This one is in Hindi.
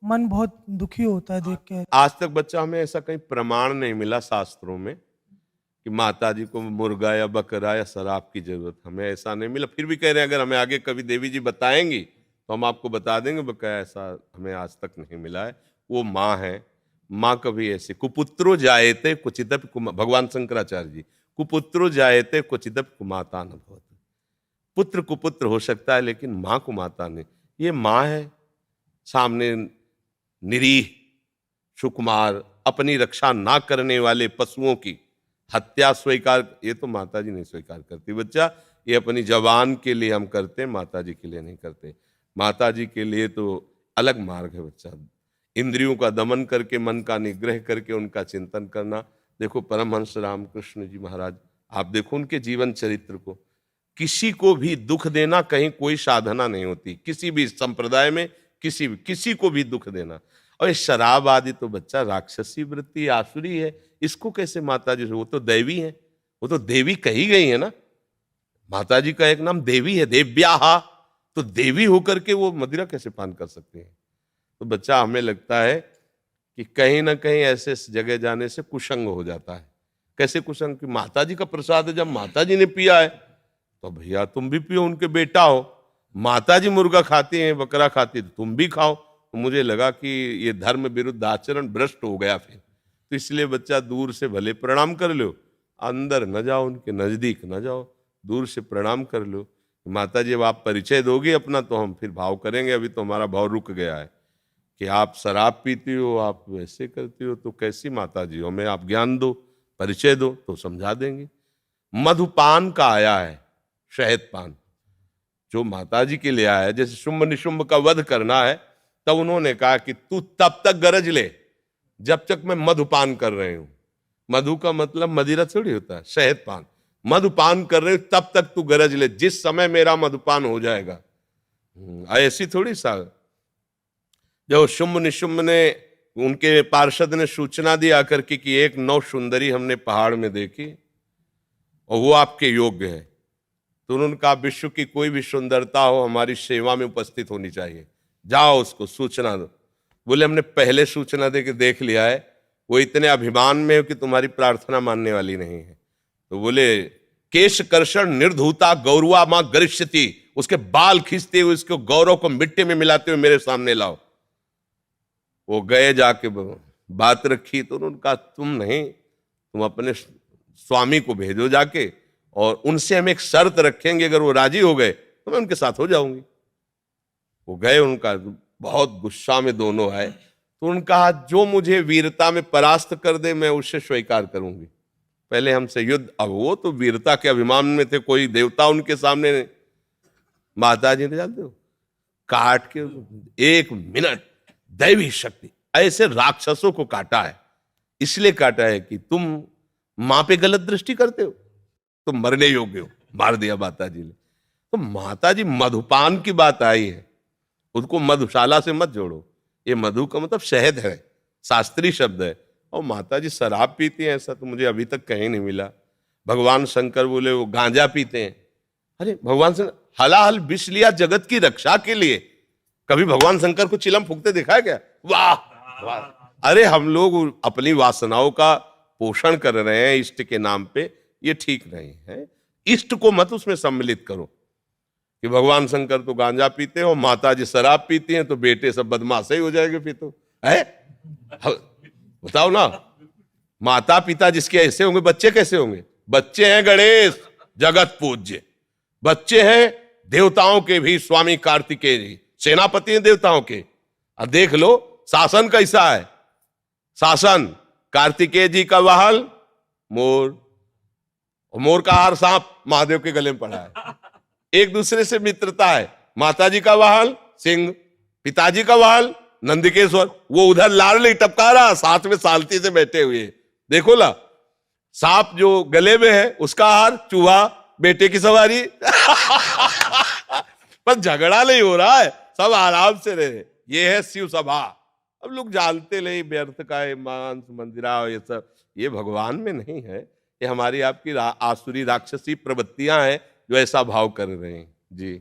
मन बहुत दुखी होता है देख के। आज तक बच्चा हमें ऐसा कहीं प्रमाण नहीं मिला शास्त्रों में कि माता जी को मुर्गा या बकरा या शराब की जरूरत, हमें ऐसा नहीं मिला। फिर भी कह रहे हैं अगर हमें आगे कभी देवी जी बताएंगी तो हम आपको बता देंगे, बकाया ऐसा हमें आज तक नहीं मिला है। वो माँ है, माँ कभी ऐसे कुपुत्रो जायते क्वचिदपि भगवान शंकराचार्य जी, कुपुत्रो जायते क्वचिदपि कुमाता न भवति। पुत्र कुपुत्र हो सकता है लेकिन माँ को माता नहीं। ये माँ है, सामने निरीह सुकुमार अपनी रक्षा ना करने वाले पशुओं की हत्या स्वीकार, ये तो माता जी नहीं स्वीकार करती बच्चा। ये अपनी जवान के लिए हम करते हैं, माता जी के लिए नहीं करते। माता जी के लिए तो अलग मार्ग है बच्चा। इंद्रियों का दमन करके मन का निग्रह करके उनका चिंतन करना। देखो परमहंस रामकृष्ण जी महाराज, आप देखो उनके जीवन चरित्र को। किसी को भी दुख देना कहीं कोई साधना नहीं होती, किसी भी संप्रदाय में किसी को भी दुख देना। और ये शराब आदि तो बच्चा राक्षसी वृत्ति आसुरी है, इसको कैसे माता जी, वो तो दैवी है, वो तो देवी कही गई है ना। माता जी का एक नाम देवी है, देव्याहा, तो देवी होकर के वो मदिरा कैसे पान कर सकते हैं। तो बच्चा हमें लगता है कि कहीं ना कहीं ऐसे जगह जाने से कुसंग हो जाता है। कैसे कुसंग कि माता जी का प्रसाद है, जब माता जी ने पिया है तो भैया तुम भी पियो, उनके बेटा हो। माता जी मुर्गा खाती हैं, बकरा खाती है, तो तुम भी खाओ। तो मुझे लगा कि ये धर्म विरुद्ध आचरण भ्रष्ट हो गया फिर। तो इसलिए बच्चा दूर से भले प्रणाम कर लो, अंदर न जाओ, उनके नजदीक न जाओ, दूर से प्रणाम कर लो। माता जी अब आप परिचय दोगे अपना तो हम फिर भाव करेंगे। अभी तो हमारा भाव रुक गया है कि आप शराब पीती हो, आप वैसे करती हो, तो कैसी माता जी हो, हमें आप ज्ञान दो, परिचय दो तो समझा देंगे। मधुपान का आया है, शहद पान जो माता जी के लिए आया है। जैसे शुंभ निशुंभ का वध करना है, तब उन्होंने कहा कि तू तब तक गरज ले जब तक मैं मधुपान कर रही हूं। मधु का मतलब मदिरा थोड़ी होता है, शहद पान। मधुपान कर रहे हो तब तक तू गरज ले, जिस समय मेरा मधुपान हो जाएगा। ऐसी थोड़ी सा। जब शुंभ निशुंभ ने, उनके पार्षद ने सूचना दी आकर के कि एक नौ सुंदरी हमने पहाड़ में देखी और वो आपके योग्य है, तो उन्होंने कहा विश्व की कोई भी सुंदरता हो हमारी सेवा में उपस्थित होनी चाहिए, जाओ उसको सूचना दो। बोले हमने पहले सूचना दे के देख लिया है, वो इतने अभिमान में हो कि तुम्हारी प्रार्थना मानने वाली नहीं है। तो बोले केश कर्षण निर्धूता गौरवा मां गरिष्यति, उसके बाल खींचते हुए उसको गौरव को मिट्टी में मिलाते हुए मेरे सामने लाओ। वो गए, जाके बात रखी तो उन्होंने कहा तुम नहीं, तुम अपने स्वामी को भेजो जाके, और उनसे हम एक शर्त रखेंगे, अगर वो राजी हो गए तो मैं उनके साथ हो जाऊंगी। वो गए, उनका बहुत गुस्सा में दोनों आए, तो उन्होंने कहा जो मुझे वीरता में परास्त कर दे मैं उससे स्वीकार करूंगी, पहले हमसे युद्ध। अब वो तो वीरता के अभिमान में थे, कोई देवता उनके सामने नहीं। माता जी ने जानते हो काट के 1 मिनट दैवी शक्ति ऐसे राक्षसों को काटा है। इसलिए काटा है कि तुम मां पे गलत दृष्टि करते हो, तुम मरने योग्य हो, मार दिया माता जी ने। तो माता जी मधुपान की बात आई है, उसको मधुशाला से मत जोड़ो। ये मधु का मतलब शहद है, शास्त्रीय शब्द है। और माता जी शराब पीती हैं ऐसा तो मुझे अभी तक कहीं नहीं मिला। भगवान शंकर बोले वो गांजा पीते हैं। अरे भगवान शंकर हलाहल विष लिया जगत की रक्षा के लिए, कभी भगवान शंकर को चिलम फूकते देखा है क्या? वाह वाह। अरे हम लोग अपनी वासनाओं का पोषण कर रहे हैं इष्ट के नाम पे, ये ठीक नहीं है। इष्ट को मत उसमें सम्मिलित करो कि भगवान शंकर तो गांजा पीते हैं और माता जी शराब पीती हैं, तो बेटे सब बदमाश ही हो जाएंगे फिर तो है। बताओ ना, माता पिता जिसके ऐसे होंगे बच्चे कैसे होंगे? बच्चे हैं गणेश जगत पूज्य, बच्चे हैं देवताओं के भी स्वामी कार्तिकेय जी, सेनापति हैं देवताओं के। अब देख लो शासन कैसा है। शासन कार्तिकेय जी का वाहन मोर, और मोर का हार सांप महादेव के गले में पड़ा है। एक दूसरे से मित्रता है। माता जी का वाहन सिंह, पिताजी का वाहन नंदिकेश्वर, वो उधर लाडली टपका रहा, साथ में सालती से बैठे हुए। देखो ला, सांप जो गले में है उसका हार चूहा, बेटे की सवारी। पर झगड़ा नहीं हो रहा है, सब आराम से रहे। ये है शिव सभा। अब लोग जानते नहीं व्यर्थ का मांस मंदिरा ये सब, ये भगवान में नहीं है, ये हमारी आपकी आसुरी राक्षसी प्रवृत्तियां हैं जो ऐसा भाव कर रहे हैं जी।